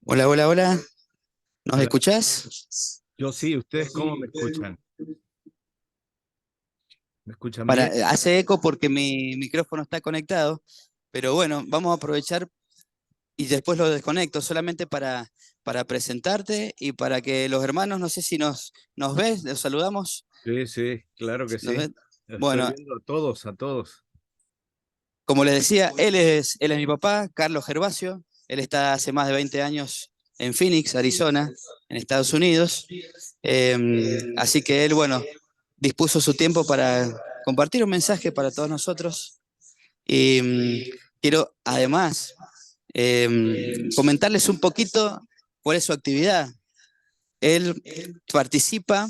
Hola, hola, hola. ¿Nos Hola, escuchás? yo sí, ¿ustedes cómo me escuchan? ¿Me escuchan Para, bien? hace eco porque mi micrófono está conectado, pero bueno, vamos a aprovechar y después lo desconecto solamente para presentarte y para que los hermanos, no sé si nos ves, los saludamos. Sí, sí, claro que ¿Nos sí. ven? Estoy Bueno, viendo a todos, a todos. como les decía, él es mi papá, Carlos Gervasio. Él está hace más de 20 años en Phoenix, Arizona, en Estados Unidos. Así que él, bueno, dispuso su tiempo para compartir un mensaje para todos nosotros. Y quiero además comentarles un poquito cuál es su actividad. Él participa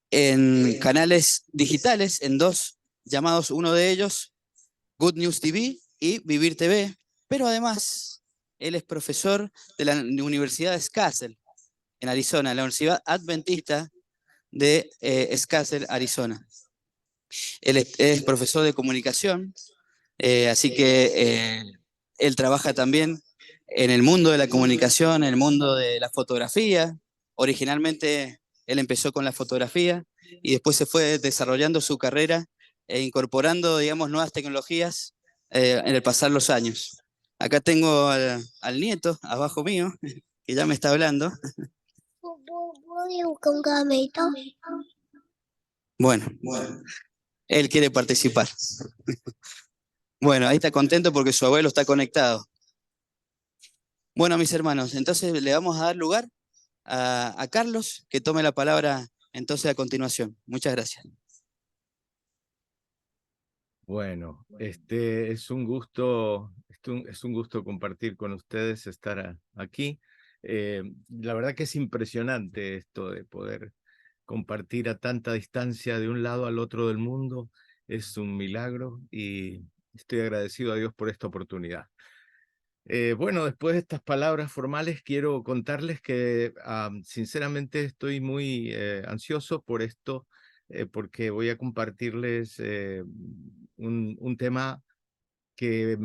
en canales digitales, en dos llamados, uno de ellos Good News TV y Vivir TV, pero además él es profesor de la Universidad de Scasel, en Arizona, la Universidad Adventista de Scasel, Arizona. Él es profesor de comunicación, así que él trabaja también en el mundo de la comunicación, en el mundo de la fotografía. Originalmente él empezó con la fotografía y después se fue desarrollando su carrera e incorporando, digamos, nuevas tecnologías en el pasar los años. Acá tengo al nieto abajo mío, que ya me está hablando. ¿Voy a buscar un caramelo? Bueno, él quiere participar. Bueno, ahí está contento porque su abuelo está conectado. Bueno, mis hermanos, entonces le vamos a dar lugar a Carlos, que tome la palabra entonces a continuación. Muchas gracias. Bueno, este es un gusto, es un gusto compartir con ustedes, estar aquí. La verdad que es impresionante esto de poder compartir a tanta distancia de un lado al otro del mundo. Es un milagro y estoy agradecido a Dios por esta oportunidad. Bueno, después de estas palabras formales, quiero contarles que sinceramente estoy muy ansioso por esto, porque voy a compartirles un tema que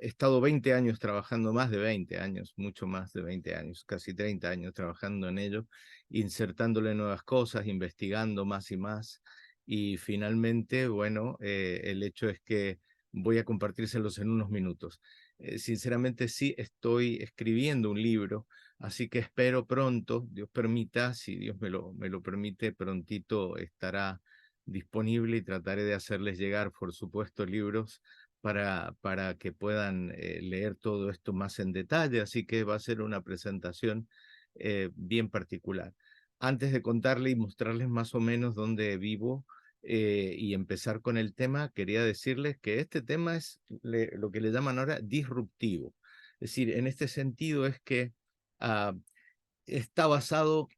he estado 20 años trabajando, más de 20 años, mucho más de 20 años, casi 30 años trabajando en ello, insertándole nuevas cosas, investigando más y más. Y finalmente, bueno, el hecho es que voy a compartírselos en unos minutos. Sinceramente, sí, estoy escribiendo un libro, así que espero pronto, Dios permita, si Dios me lo permite, prontito estará disponible y trataré de hacerles llegar, por supuesto, libros para que puedan leer todo esto más en detalle, así que va a ser una presentación bien particular. Antes de contarle y mostrarles más o menos dónde vivo y empezar con el tema, quería decirles que este tema es lo que le llaman ahora disruptivo. Es decir, en este sentido es que ah, está basado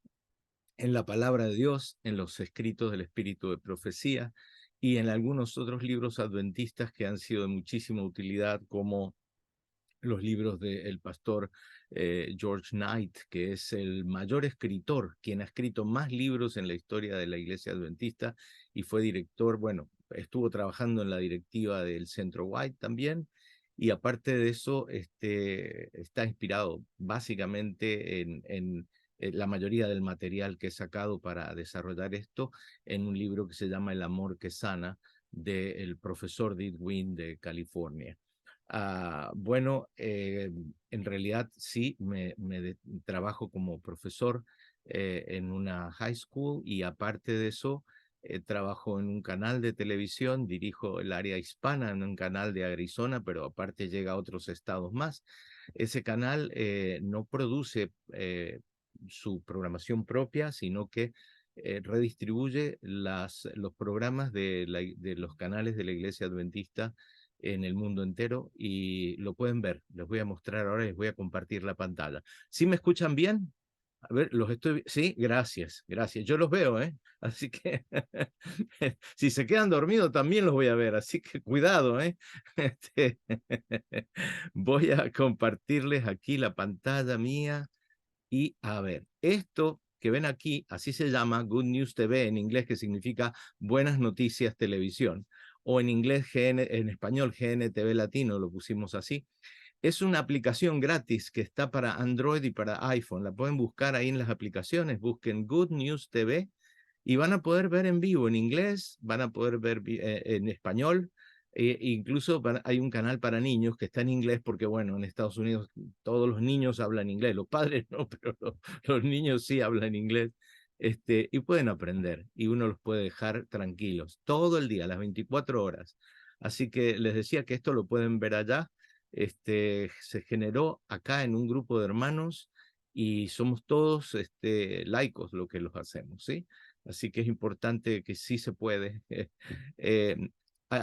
en la palabra de Dios, en los escritos del Espíritu de Profecía y en algunos otros libros adventistas que han sido de muchísima utilidad, como los libros del pastor George Knight, que es el mayor escritor, quien ha escrito más libros en la historia de la Iglesia Adventista y fue director, bueno, estuvo trabajando en la directiva del Centro White también. Y aparte de eso, está inspirado básicamente en la mayoría del material que he sacado para desarrollar esto en un libro que se llama El amor que sana, del profesor Didwin de California. Bueno, en realidad sí, trabajo como profesor en una high school y aparte de eso, trabajo en un canal de televisión, dirijo el área hispana en un canal de Arizona, pero aparte llega a otros estados más. Ese canal no produce su programación propia, sino que redistribuye los programas de los canales de la Iglesia Adventista en el mundo entero y lo pueden ver. Les voy a mostrar ahora, les voy a compartir la pantalla. ¿Sí me escuchan bien? A ver, los estoy... Sí, gracias, gracias. Yo los veo, ¿eh? Así que si se quedan dormidos también los voy a ver, así que cuidado, ¿eh? Este, voy a compartirles aquí la pantalla mía y a ver, esto que ven aquí, así se llama Good News TV en inglés, que significa Buenas Noticias Televisión, o en inglés, en español, GNTV Latino, lo pusimos así. Es una aplicación gratis que está para Android y para iPhone. La pueden buscar ahí en las aplicaciones. Busquen Good News TV y van a poder ver en vivo en inglés, van a poder ver en español. Incluso hay un canal para niños que está en inglés porque, bueno, en Estados Unidos todos los niños hablan inglés. Los padres no, pero los niños sí hablan inglés. Y pueden aprender y uno los puede dejar tranquilos todo el día, las 24 horas. Así que les decía que esto lo pueden ver allá. Se generó acá en un grupo de hermanos y somos todos laicos lo que los hacemos, ¿sí? Así que es importante que sí se puede.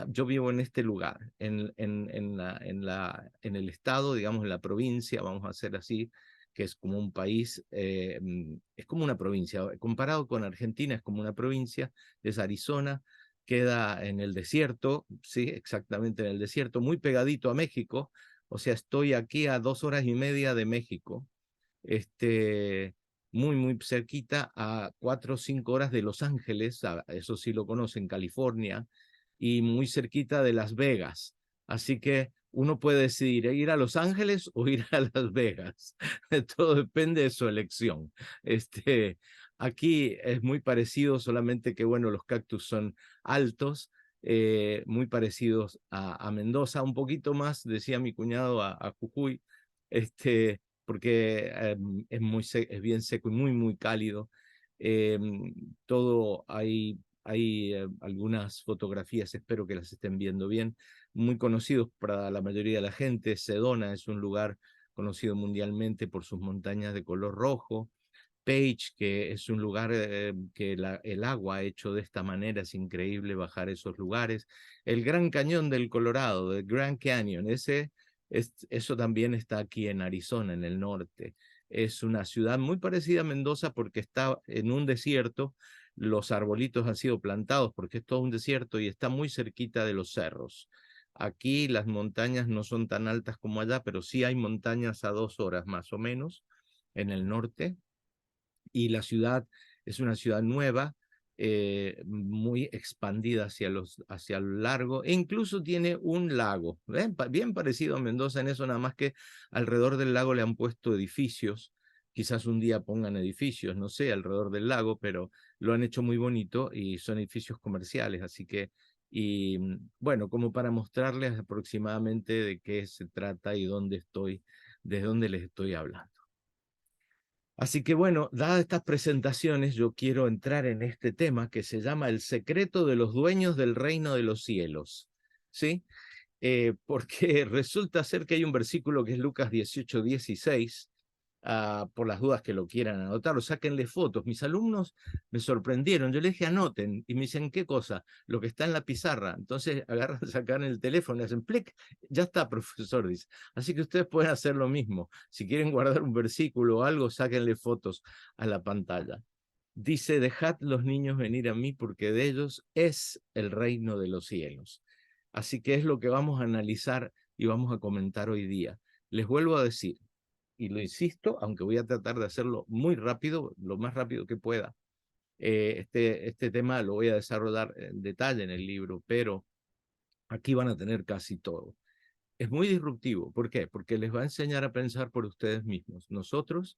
Yo vivo en este lugar, en el estado, digamos, en la provincia, vamos a hacer así, que es como un país, es como una provincia. Comparado con Argentina, es como una provincia, es Arizona, queda en el desierto, sí, exactamente en el desierto, muy pegadito a México. O sea, estoy aquí a 2 horas y media de México, muy, muy cerquita, a 4 o 5 horas de Los Ángeles, eso sí lo conocen, California, y muy cerquita de Las Vegas. Así que uno puede decidir ir a Los Ángeles o ir a Las Vegas. Todo depende de su elección. Aquí es muy parecido, solamente que, bueno, los cactus son altos, muy parecidos a Mendoza, un poquito más, decía mi cuñado, a Jujuy, porque es bien seco y muy, muy cálido. Todo hay algunas fotografías, espero que las estén viendo bien, muy conocidos para la mayoría de la gente. Sedona es un lugar conocido mundialmente por sus montañas de color rojo. Page, que es un lugar que el agua hecho de esta manera, es increíble bajar esos lugares. El Gran Cañón del Colorado, el Grand Canyon, eso también está aquí en Arizona, en el norte. Es una ciudad muy parecida a Mendoza porque está en un desierto. Los arbolitos han sido plantados porque es todo un desierto y está muy cerquita de los cerros. Aquí las montañas no son tan altas como allá, pero sí hay montañas a 2 horas más o menos en el norte, y la ciudad es una ciudad nueva, muy expandida hacia lo largo, e incluso tiene un lago, bien parecido a Mendoza en eso, nada más que alrededor del lago le han puesto edificios. Quizás un día pongan edificios, no sé, alrededor del lago, pero lo han hecho muy bonito y son edificios comerciales, así que, y bueno, como para mostrarles aproximadamente de qué se trata y dónde estoy, de dónde les estoy hablando. Así que bueno, dadas estas presentaciones, yo quiero entrar en este tema que se llama El secreto de los dueños del reino de los cielos, ¿sí? Porque resulta ser que hay un versículo que es Lucas 18:16, por las dudas que lo quieran anotar, o sáquenle fotos. Mis alumnos me sorprendieron, yo les dije anoten, y me dicen, ¿qué cosa? Lo que está en la pizarra. Entonces agarran, sacan el teléfono y hacen plic, ya está, profesor, dice. Así que ustedes pueden hacer lo mismo. Si quieren guardar un versículo o algo, sáquenle fotos a la pantalla. Dice, dejad los niños venir a mí porque de ellos es el reino de los cielos. Así que es lo que vamos a analizar y vamos a comentar hoy día. Les vuelvo a decir, y lo insisto, aunque voy a tratar de hacerlo muy rápido, lo más rápido que pueda. Este tema lo voy a desarrollar en detalle en el libro, pero aquí van a tener casi todo. Es muy disruptivo. ¿Por qué? Porque les va a enseñar a pensar por ustedes mismos. Nosotros,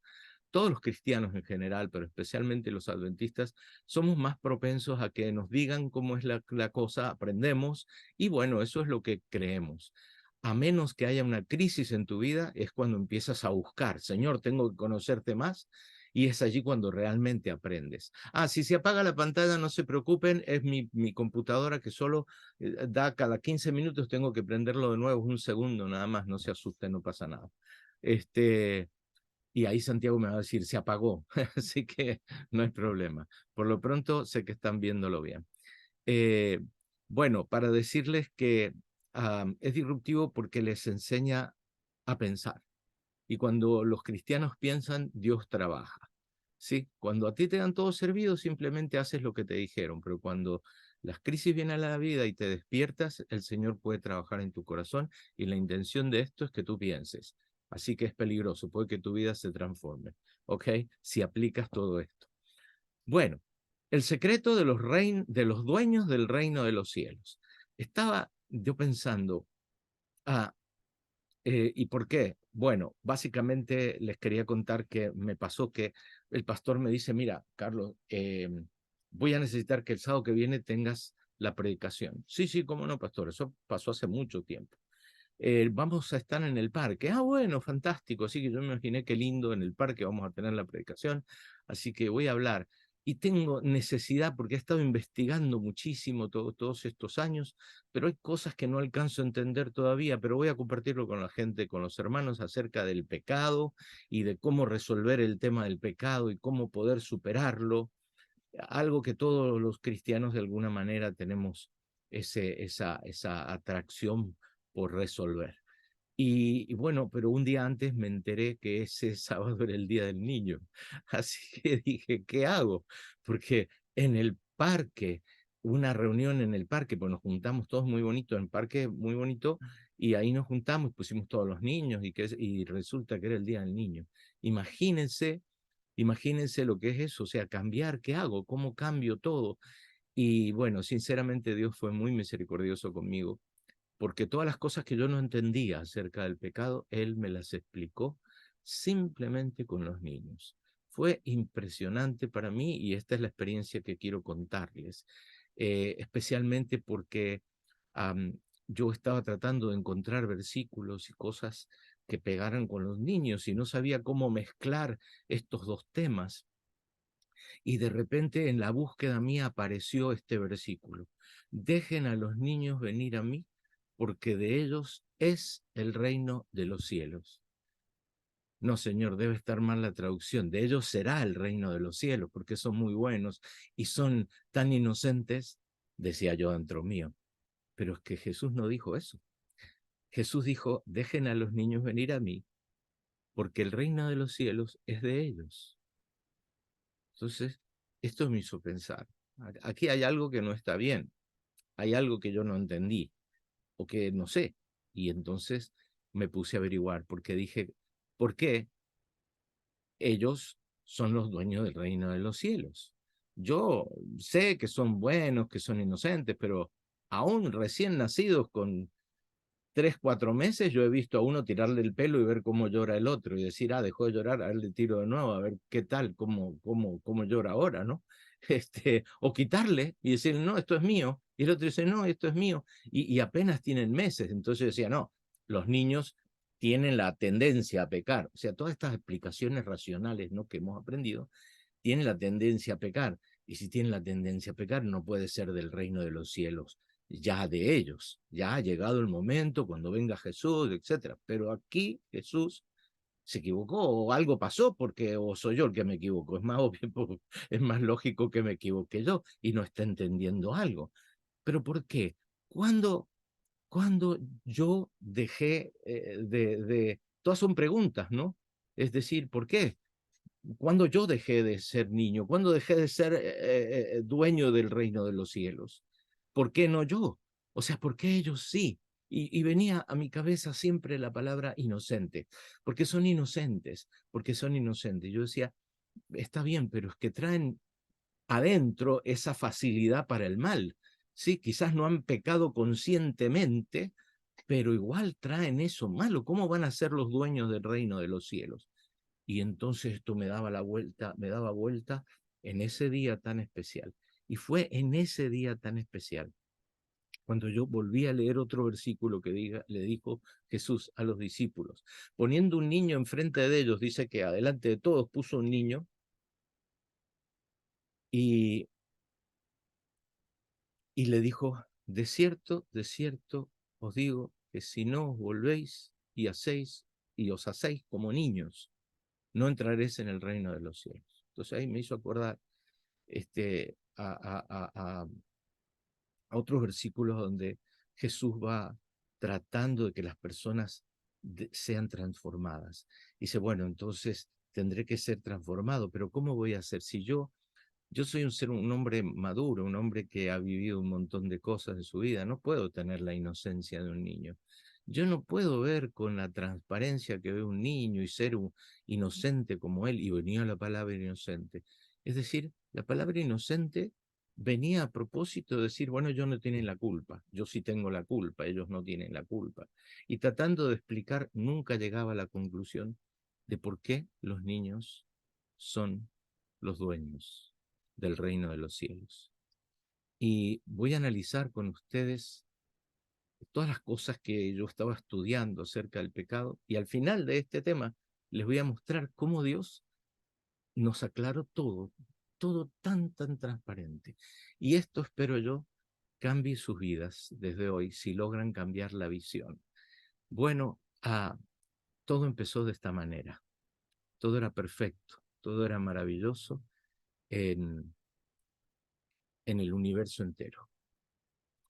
todos los cristianos en general, pero especialmente los adventistas, somos más propensos a que nos digan cómo es la cosa, aprendemos, y bueno, eso es lo que creemos. A menos que haya una crisis en tu vida, es cuando empiezas a buscar, Señor, tengo que conocerte más, y es allí cuando realmente aprendes. Si se apaga la pantalla, no se preocupen, es mi computadora que solo da cada 15 minutos, tengo que prenderlo de nuevo, un segundo nada más, no se asusten, no pasa nada. Y ahí Santiago me va a decir, se apagó, así que no hay problema. Por lo pronto sé que están viéndolo bien. Bueno, para decirles que es disruptivo porque les enseña a pensar. Y cuando los cristianos piensan, Dios trabaja. ¿Sí? Cuando a ti te dan todo servido, simplemente haces lo que te dijeron, pero cuando las crisis vienen a la vida y te despiertas, el Señor puede trabajar en tu corazón, y la intención de esto es que tú pienses. Así que es peligroso, puede que tu vida se transforme, ¿ok? Si aplicas todo esto. Bueno, el secreto de de los dueños del reino de los cielos. Estaba yo pensando, ¿Y por qué? Bueno, básicamente les quería contar que me pasó que el pastor me dice, mira, Carlos, voy a necesitar que el sábado que viene tengas la predicación. Sí, sí, cómo no, pastor, eso pasó hace mucho tiempo. Vamos a estar en el parque. Ah, bueno, fantástico. Así que yo me imaginé qué lindo en el parque vamos a tener la predicación. Así que voy a hablar. Y tengo necesidad, porque he estado investigando muchísimo todos estos años, pero hay cosas que no alcanzo a entender todavía, pero voy a compartirlo con la gente, con los hermanos, acerca del pecado y de cómo resolver el tema del pecado y cómo poder superarlo. Algo que todos los cristianos de alguna manera tenemos esa atracción por resolver. Y bueno, pero un día antes me enteré que ese sábado era el Día del Niño. Así que dije, ¿qué hago? Porque en el parque, una reunión en el parque, pues nos juntamos todos muy bonito, en el parque muy bonito, y ahí nos juntamos, pusimos todos los niños, y resulta que era el Día del Niño. Imagínense, imagínense lo que es eso, o sea, cambiar, ¿qué hago? ¿Cómo cambio todo? Y bueno, sinceramente Dios fue muy misericordioso conmigo porque todas las cosas que yo no entendía acerca del pecado, él me las explicó simplemente con los niños. Fue impresionante para mí y esta es la experiencia que quiero contarles, especialmente porque yo estaba tratando de encontrar versículos y cosas que pegaran con los niños y no sabía cómo mezclar estos dos temas. Y de repente en la búsqueda mía apareció este versículo. Dejen a los niños venir a mí, porque de ellos es el reino de los cielos. No, señor, debe estar mal la traducción. De ellos será el reino de los cielos, porque son muy buenos y son tan inocentes, decía yo dentro mío. Pero es que Jesús no dijo eso. Jesús dijo, dejen a los niños venir a mí, porque el reino de los cielos es de ellos. Entonces, esto me hizo pensar. Aquí hay algo que no está bien. Hay algo que yo no entendí o que no sé. Y entonces me puse a averiguar porque dije, ¿por qué ellos son los dueños del reino de los cielos? Yo sé que son buenos, que son inocentes, pero aún recién nacidos con 3, 4 meses, yo he visto a uno tirarle el pelo y ver cómo llora el otro y decir, dejó de llorar, a él le tiro de nuevo, a ver qué tal, cómo llora ahora, ¿no? O quitarle y decir, no, esto es mío, y el otro dice, no, esto es mío, y apenas tienen meses, entonces yo decía, no, los niños tienen la tendencia a pecar, o sea, todas estas explicaciones racionales, ¿no?, que hemos aprendido, tienen la tendencia a pecar, y si tienen la tendencia a pecar, no puede ser del reino de los cielos ya de ellos, ya ha llegado el momento cuando venga Jesús, etcétera. Pero aquí Jesús se equivocó o algo pasó porque o soy yo el que me equivoco, es más obvio, es más lógico que me equivoque yo y no está entendiendo algo. Pero ¿por qué? Cuando cuando yo dejé todas son preguntas, ¿no? Es decir, ¿por qué? Cuando yo dejé de ser niño, cuando dejé de ser dueño del reino de los cielos, ¿por qué no yo? O sea, ¿por qué ellos sí? Y venía a mi cabeza siempre la palabra inocente, porque son inocentes, porque son inocentes. Yo decía, está bien, pero es que traen adentro esa facilidad para el mal. Sí, quizás no han pecado conscientemente, pero igual traen eso malo. ¿Cómo van a ser los dueños del reino de los cielos? Y entonces esto me daba la vuelta, me daba vuelta en ese día tan especial. Y fue en ese día tan especial cuando yo volví a leer otro versículo que le dijo Jesús a los discípulos. Poniendo un niño enfrente de ellos, dice que adelante de todos puso un niño y, y le dijo, de cierto, os digo que si no os volvéis y os hacéis como niños, no entraréis en el reino de los cielos. Entonces ahí me hizo acordar a otros versículos donde Jesús va tratando de que las personas sean transformadas. Dice, bueno, entonces tendré que ser transformado, pero ¿cómo voy a ser? Si yo soy un hombre maduro, un hombre que ha vivido un montón de cosas en su vida, no puedo tener la inocencia de un niño. Yo no puedo ver con la transparencia que ve un niño y ser inocente como él, y venía la palabra inocente. Es decir, la palabra inocente venía a propósito de decir, bueno, ellos no tienen la culpa, yo sí tengo la culpa, ellos no tienen la culpa. Y tratando de explicar, nunca llegaba a la conclusión de por qué los niños son los dueños del reino de los cielos. Y voy a analizar con ustedes todas las cosas que yo estaba estudiando acerca del pecado, y al final de este tema les voy a mostrar cómo Dios nos aclaró todo, todo tan transparente. Y esto espero yo cambie sus vidas desde hoy, si logran cambiar la visión. Bueno, todo empezó de esta manera. Todo era perfecto, todo era maravilloso en, en el universo entero.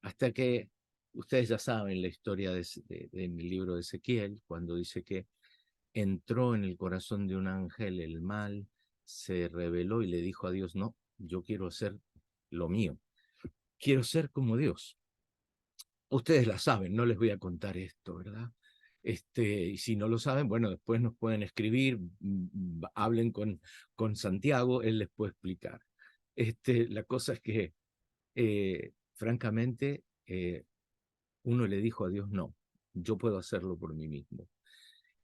Hasta que ustedes ya saben la historia de mi libro de Ezequiel, cuando dice que entró en el corazón de un ángel el mal, se rebeló y le dijo a Dios, no, yo quiero hacer lo mío, quiero ser como Dios. Ustedes la saben, no les voy a contar esto, ¿verdad? Y si no lo saben, bueno, después nos pueden escribir, hablen con Santiago, él les puede explicar. La cosa es que, francamente, uno le dijo a Dios, no, yo puedo hacerlo por mí mismo.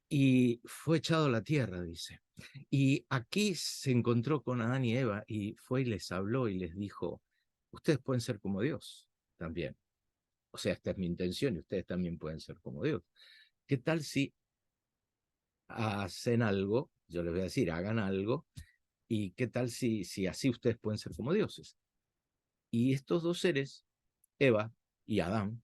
Y fue echado a la tierra, dice. Y aquí se encontró con Adán y Eva y fue y les habló y les dijo, ustedes pueden ser como Dios también. O sea, esta es mi intención y ustedes también pueden ser como Dios. ¿Qué tal si hacen algo? Yo les voy a decir, hagan algo. ¿Y qué tal si así ustedes pueden ser como dioses? Y estos dos seres, Eva y Adán,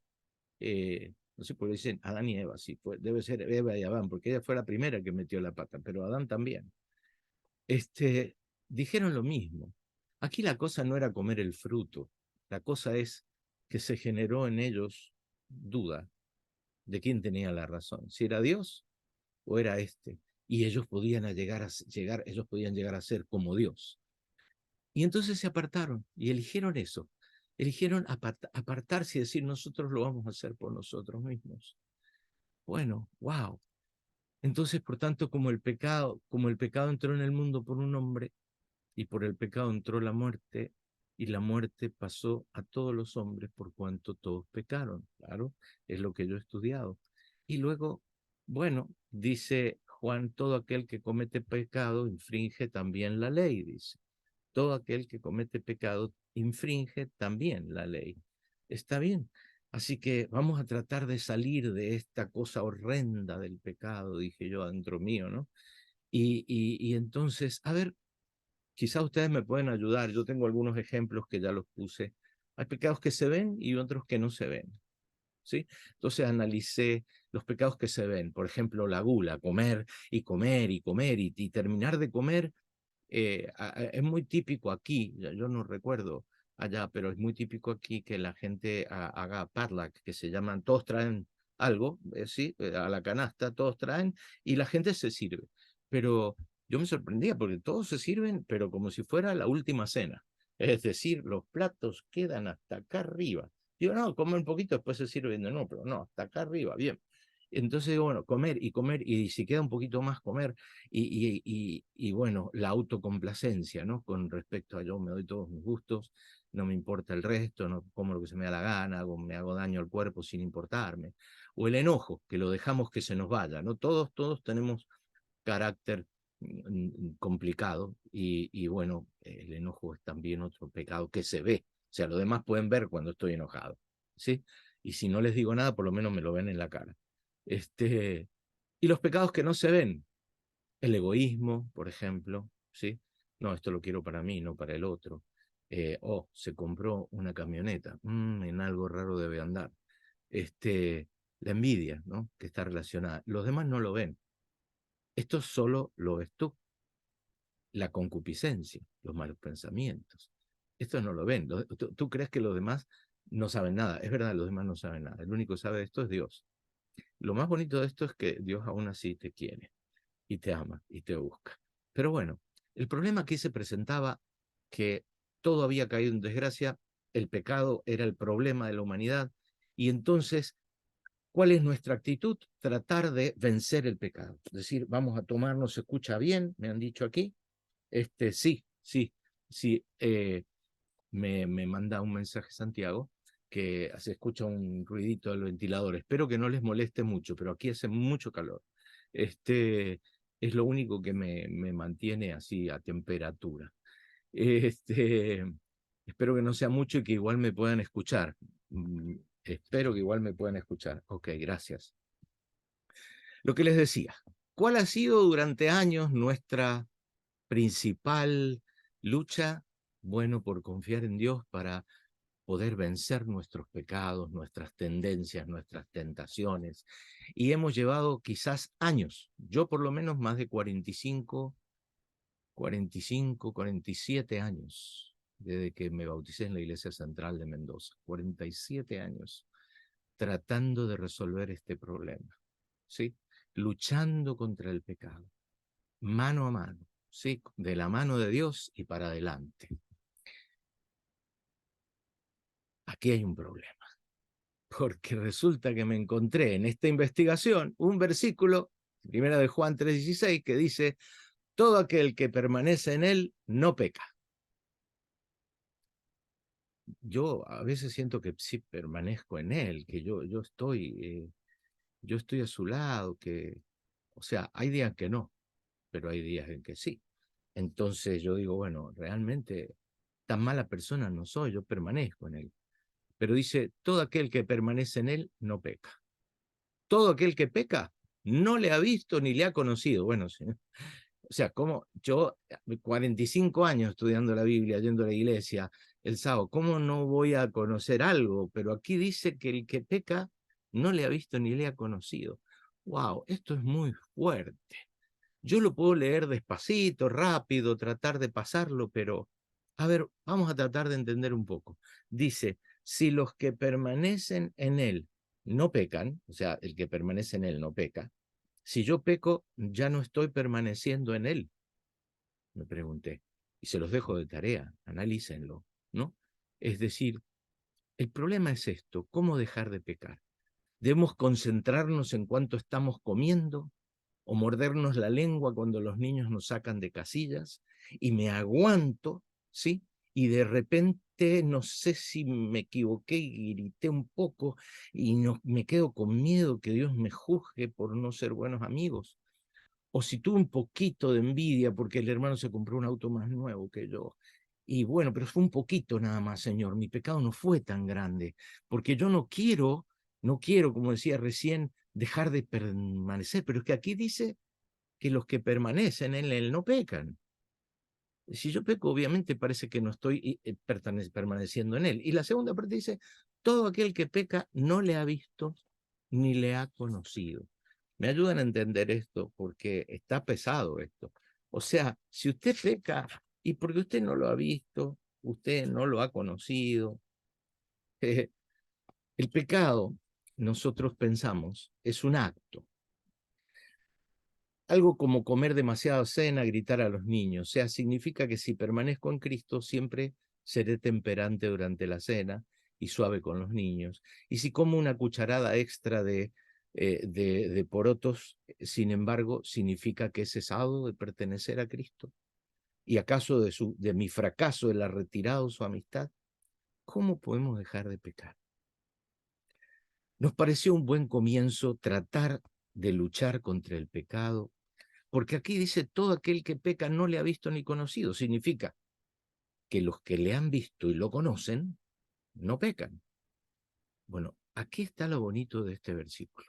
no sé por qué dicen Adán y Eva, sí, debe ser Eva y Adán, porque ella fue la primera que metió la pata, pero Adán también. Dijeron lo mismo. Aquí la cosa no era comer el fruto, la cosa es que se generó en ellos duda de quién tenía la razón, si era Dios o era este. Y ellos podían ellos podían llegar a ser como Dios. Y entonces se apartaron y eligieron eso. Eligieron apartarse y decir, nosotros lo vamos a hacer por nosotros mismos. Bueno, wow. Entonces, por tanto, como el pecado entró en el mundo por un hombre, y por el pecado entró la muerte, y la muerte pasó a todos los hombres por cuanto todos pecaron. Claro, es lo que yo he estudiado. Y luego, bueno, dice Juan, todo aquel que comete pecado infringe también la ley, dice. Todo aquel que comete pecado infringe también la ley. Está bien. Así que vamos a tratar de salir de esta cosa horrenda del pecado, dije yo adentro mío, ¿no? Y entonces, a ver, quizá ustedes me pueden ayudar. Yo tengo algunos ejemplos que ya los puse. Hay pecados que se ven y otros que no se ven. ¿Sí? Entonces analicé los pecados que se ven. Por ejemplo, la gula, comer y comer y comer y terminar de comer. Es muy típico aquí, yo no recuerdo allá, pero es muy típico aquí que la gente haga parlac, que se llaman, todos traen algo, ¿sí? A la canasta, todos traen y la gente se sirve. Pero yo me sorprendía porque todos se sirven, pero como si fuera la última cena. Es decir, los platos quedan hasta acá arriba. Digo, no, come un poquito, después se sirven de nuevo, pero no, hasta acá arriba, bien. Entonces digo, bueno, comer y comer, y si queda un poquito más, comer, y bueno, la autocomplacencia, ¿no? Con respecto a yo me doy todos mis gustos, no me importa el resto, no como lo que se me da la gana, me hago daño al cuerpo sin importarme. O el enojo, que lo dejamos que se nos vaya, ¿no? Todos tenemos carácter complicado y bueno, el enojo es también otro pecado que se ve. O sea, los demás pueden ver cuando estoy enojado, ¿sí? Y si no les digo nada, por lo menos me lo ven en la cara. Y los pecados que no se ven, el egoísmo, por ejemplo, ¿sí? No, esto lo quiero para mí, no para el otro. Se compró una camioneta, en algo raro debe andar. La envidia, ¿no? Que está relacionada. Los demás no lo ven. Esto solo lo ves tú. La concupiscencia, los malos pensamientos. Esto no lo ven. Tú crees que los demás no saben nada. Es verdad, los demás no saben nada. El único que sabe esto es Dios. Lo más bonito de esto es que Dios aún así te quiere y te ama y te busca. Pero bueno, el problema aquí se presentaba que todo había caído en desgracia, el pecado era el problema de la humanidad, y entonces, ¿cuál es nuestra actitud? Tratar de vencer el pecado. Es decir, vamos a tomarnos, se escucha bien, me han dicho aquí, sí, me manda un mensaje Santiago que se escucha un ruidito del ventilador. Espero que no les moleste mucho, pero aquí hace mucho calor. Es lo único que me mantiene así a temperatura. Este, espero que no sea mucho y que igual me puedan escuchar. Espero que igual me puedan escuchar. Ok, gracias. Lo que les decía, ¿cuál ha sido durante años nuestra principal lucha? Bueno, por confiar en Dios para poder vencer nuestros pecados, nuestras tendencias, nuestras tentaciones. Y hemos llevado quizás años, yo por lo menos más de 45, 47 años, desde que me bauticé en la Iglesia Central de Mendoza, 47 años tratando de resolver este problema, ¿sí? Luchando contra el pecado, mano a mano, ¿sí? De la mano de Dios y para adelante. Aquí hay un problema, porque resulta que me encontré en esta investigación un versículo, primera de Juan 3:16, que dice, todo aquel que permanece en él no peca. Yo a veces siento que sí permanezco en él, que yo estoy a su lado, o sea, hay días que no, pero hay días en que sí. Entonces yo digo, bueno, realmente tan mala persona no soy, yo permanezco en él. Pero dice, todo aquel que permanece en él no peca. Todo aquel que peca no le ha visto ni le ha conocido. Bueno, sí. O sea, como yo, 45 años estudiando la Biblia, yendo a la iglesia, el sábado, ¿cómo no voy a conocer algo? Pero aquí dice que el que peca no le ha visto ni le ha conocido. Wow, esto es muy fuerte. Yo lo puedo leer despacito, rápido, tratar de pasarlo, pero a ver, vamos a tratar de entender un poco. Dice, si los que permanecen en él no pecan, o sea, el que permanece en él no peca, si yo peco, ya no estoy permaneciendo en él, me pregunté. Y se los dejo de tarea, analícenlo, ¿no? Es decir, el problema es esto, ¿cómo dejar de pecar? ¿Debemos concentrarnos en cuánto estamos comiendo? ¿O mordernos la lengua cuando los niños nos sacan de casillas? Y me aguanto, ¿sí? Y de repente, no sé si me equivoqué y grité un poco y no, me quedo con miedo que Dios me juzgue por no ser buenos amigos. O si tuve un poquito de envidia porque el hermano se compró un auto más nuevo que yo. Y bueno, pero fue un poquito nada más, Señor. Mi pecado no fue tan grande, porque yo no quiero, como decía recién, dejar de permanecer. Pero es que aquí dice que los que permanecen en él no pecan. Si yo peco, obviamente parece que no estoy permaneciendo en él. Y la segunda parte dice, todo aquel que peca no le ha visto ni le ha conocido. Me ayudan a entender esto porque está pesado esto. O sea, si usted peca y porque usted no lo ha visto, usted no lo ha conocido, el pecado, nosotros pensamos, es un acto. Algo como comer demasiada cena, gritar a los niños. O sea, significa que si permanezco en Cristo, siempre seré temperante durante la cena y suave con los niños. Y si como una cucharada extra de porotos, sin embargo, significa que he cesado de pertenecer a Cristo. ¿Y acaso de mi fracaso él ha retirado su amistad? ¿Cómo podemos dejar de pecar? Nos pareció un buen comienzo tratar de luchar contra el pecado, porque aquí dice, todo aquel que peca no le ha visto ni conocido. Significa que los que le han visto y lo conocen, no pecan. Bueno, aquí está lo bonito de este versículo.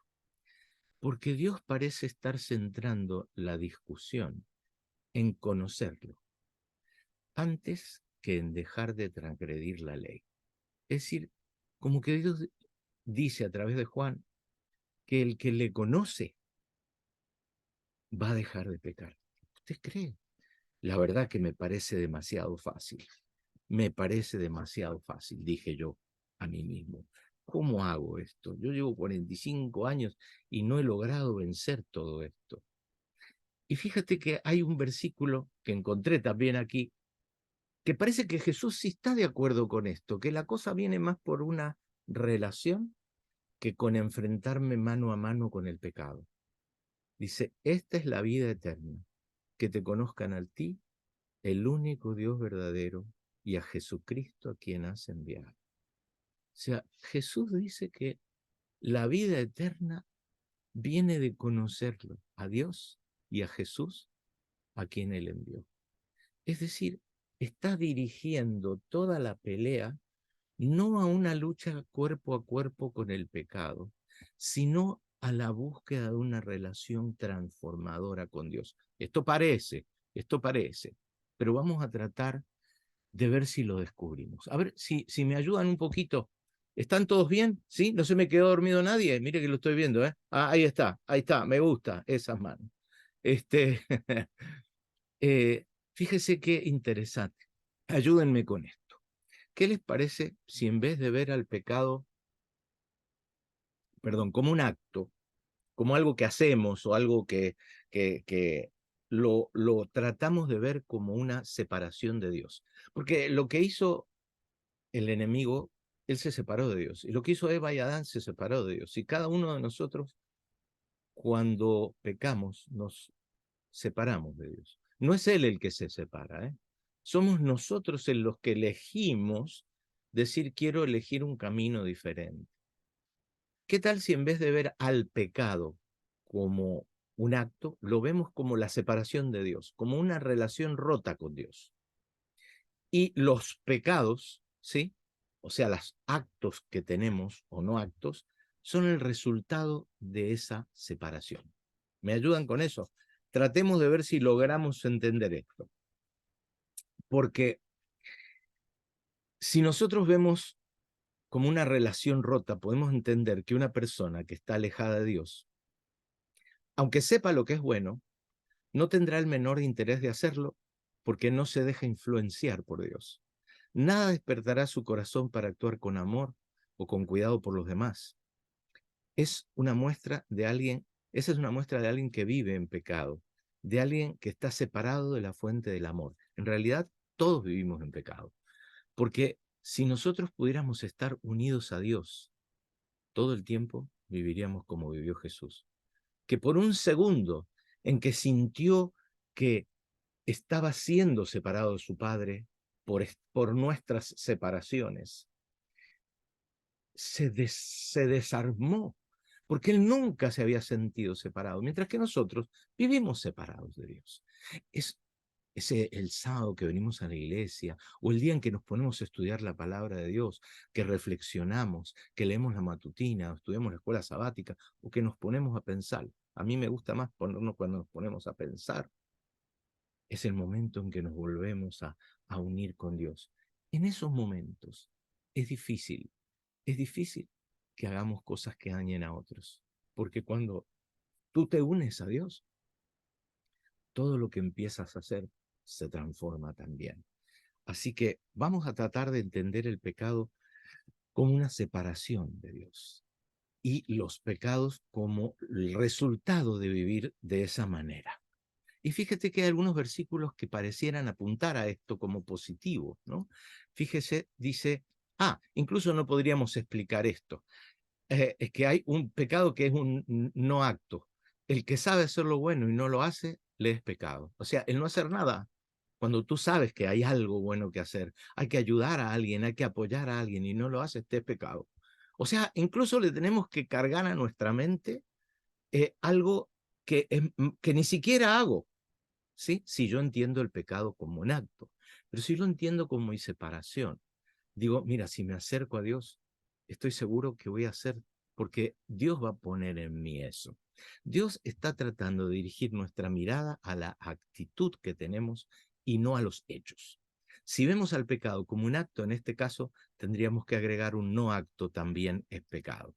Porque Dios parece estar centrando la discusión en conocerlo, antes que en dejar de transgredir la ley. Es decir, como que Dios dice a través de Juan que el que le conoce va a dejar de pecar. ¿Usted cree? La verdad que me parece demasiado fácil. Me parece demasiado fácil, dije yo a mí mismo. ¿Cómo hago esto? Yo llevo 45 años y no he logrado vencer todo esto. Y fíjate que hay un versículo que encontré también aquí, que parece que Jesús sí está de acuerdo con esto, que la cosa viene más por una relación que con enfrentarme mano a mano con el pecado. Dice, esta es la vida eterna, que te conozcan a ti, el único Dios verdadero, y a Jesucristo a quien has enviado. O sea, Jesús dice que la vida eterna viene de conocerlo, a Dios y a Jesús a quien Él envió. Es decir, está dirigiendo toda la pelea no a una lucha cuerpo a cuerpo con el pecado, sino a la búsqueda de una relación transformadora con Dios. Esto parece, pero vamos a tratar de ver si lo descubrimos. A ver si me ayudan un poquito. ¿Están todos bien? ¿Sí? ¿No se me quedó dormido nadie? Mire que lo estoy viendo, ¿eh? Ah, ahí está, me gusta esas manos. Este, fíjese qué interesante. Ayúdenme con esto. ¿Qué les parece si en vez de ver al pecado, como un acto, como algo que hacemos o algo que lo tratamos de ver como una separación de Dios? Porque lo que hizo el enemigo, él se separó de Dios. Y lo que hizo Eva y Adán se separó de Dios. Y cada uno de nosotros, cuando pecamos, nos separamos de Dios. No es Él el que se separa, ¿eh? Somos nosotros en los que elegimos decir, quiero elegir un camino diferente. ¿Qué tal si en vez de ver al pecado como un acto, lo vemos como la separación de Dios, como una relación rota con Dios? Y los pecados, ¿sí? O sea, los actos que tenemos o no actos, son el resultado de esa separación. ¿Me ayudan con eso? Tratemos de ver si logramos entender esto. Porque si nosotros vemos como una relación rota, podemos entender que una persona que está alejada de Dios, aunque sepa lo que es bueno, no tendrá el menor interés de hacerlo porque no se deja influenciar por Dios. Nada despertará su corazón para actuar con amor o con cuidado por los demás. Esa es una muestra de alguien que vive en pecado, de alguien que está separado de la fuente del amor. En realidad, todos vivimos en pecado, porque si nosotros pudiéramos estar unidos a Dios todo el tiempo, viviríamos como vivió Jesús, que por un segundo en que sintió que estaba siendo separado de su Padre por nuestras separaciones, se desarmó, porque él nunca se había sentido separado, mientras que nosotros vivimos separados de Dios. Es el sábado que venimos a la iglesia, o el día en que nos ponemos a estudiar la palabra de Dios, que reflexionamos, que leemos la matutina, o estudiamos la escuela sabática, o que nos ponemos a pensar. A mí me gusta más ponernos cuando nos ponemos a pensar. Es el momento en que nos volvemos a unir con Dios. En esos momentos es difícil que hagamos cosas que dañen a otros, porque cuando tú te unes a Dios, todo lo que empiezas a hacer se transforma también. Así que vamos a tratar de entender el pecado como una separación de Dios y los pecados como el resultado de vivir de esa manera. Y fíjate que hay algunos versículos que parecieran apuntar a esto como positivo, ¿no? Fíjese, dice, incluso no podríamos explicar esto. Es que hay un pecado que es un no acto. El que sabe hacer lo bueno y no lo hace, le es pecado. O sea, el no hacer nada. Cuando tú sabes que hay algo bueno que hacer, hay que ayudar a alguien, hay que apoyar a alguien y no lo haces, te es pecado. O sea, incluso le tenemos que cargar a nuestra mente algo que ni siquiera hago. ¿Sí? Si yo entiendo el pecado como un acto, pero si lo entiendo como mi separación, digo, mira, si me acerco a Dios, estoy seguro que voy a hacer, porque Dios va a poner en mí eso. Dios está tratando de dirigir nuestra mirada a la actitud que tenemos y no a los hechos. Si vemos al pecado como un acto, en este caso, tendríamos que agregar un no acto también es pecado.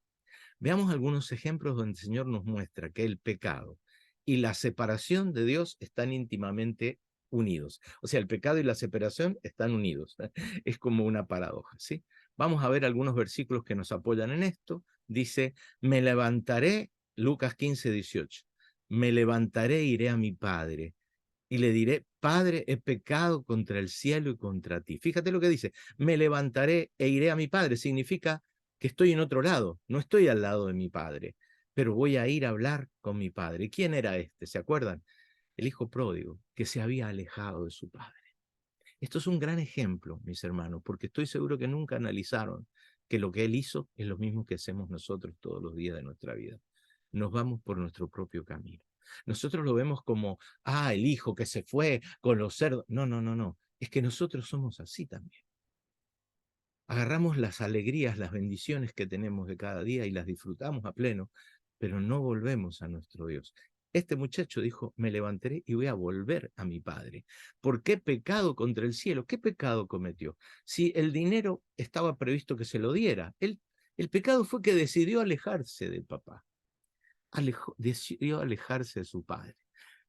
Veamos algunos ejemplos donde el Señor nos muestra que el pecado y la separación de Dios están íntimamente unidos. O sea, el pecado y la separación están unidos. Es como una paradoja, ¿sí? Vamos a ver algunos versículos que nos apoyan en esto. Dice, me levantaré, Lucas 15, 18, me levantaré e iré a mi Padre y le diré, Padre, he pecado contra el cielo y contra ti. Fíjate lo que dice, me levantaré e iré a mi Padre. Significa que estoy en otro lado, no estoy al lado de mi Padre, pero voy a ir a hablar con mi Padre. ¿Quién era este? ¿Se acuerdan? El hijo pródigo, que se había alejado de su Padre. Esto es un gran ejemplo, mis hermanos, porque estoy seguro que nunca analizaron que lo que él hizo es lo mismo que hacemos nosotros todos los días de nuestra vida. Nos vamos por nuestro propio camino. Nosotros lo vemos como, el hijo que se fue con los cerdos. No, no, no, no. Es que nosotros somos así también. Agarramos las alegrías, las bendiciones que tenemos de cada día y las disfrutamos a pleno, pero no volvemos a nuestro Dios. Este muchacho dijo, me levantaré y voy a volver a mi padre. ¿Por qué pecado contra el cielo? ¿Qué pecado cometió? Si el dinero estaba previsto que se lo diera, el pecado fue que decidió alejarse del papá, decidió alejarse de su padre.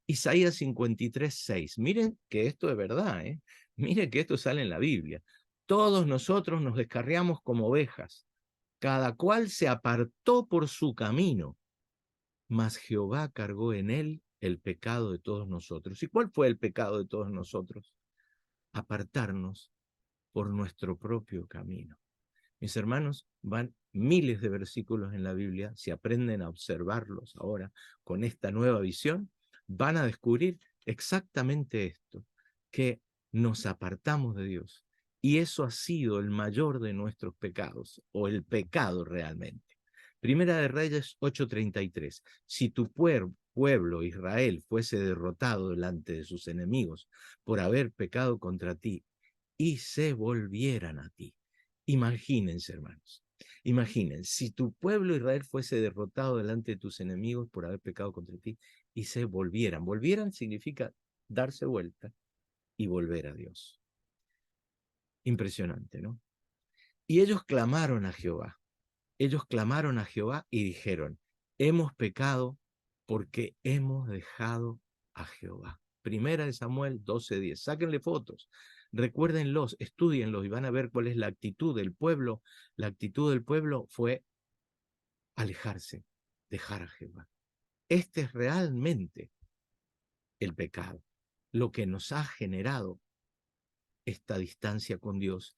Isaías 53:6. Miren que esto es verdad, ¿eh? Miren que esto sale en la Biblia. Todos nosotros nos descarriamos como ovejas, cada cual se apartó por su camino, mas Jehová cargó en él el pecado de todos nosotros. ¿Y cuál fue el pecado de todos nosotros? Apartarnos por nuestro propio camino. Mis hermanos, van miles de versículos en la Biblia. Si aprenden a observarlos ahora con esta nueva visión, van a descubrir exactamente esto, que nos apartamos de Dios. Y eso ha sido el mayor de nuestros pecados, o el pecado realmente. Primera de Reyes 8:33. Si tu pueblo Israel fuese derrotado delante de sus enemigos por haber pecado contra ti y se volvieran a ti. Imagínense, hermanos, imaginen, si tu pueblo Israel fuese derrotado delante de tus enemigos por haber pecado contra ti y se volvieran. Volvieran significa darse vuelta y volver a Dios. Impresionante, ¿no? Y ellos clamaron a Jehová. Ellos clamaron a Jehová y dijeron, hemos pecado porque hemos dejado a Jehová. Primera de Samuel 12:10. Sáquenle fotos, recuérdenlos, estudienlos y van a ver cuál es la actitud del pueblo. La actitud del pueblo fue alejarse, dejar a Jehová. Este es realmente el pecado, lo que nos ha generado esta distancia con Dios.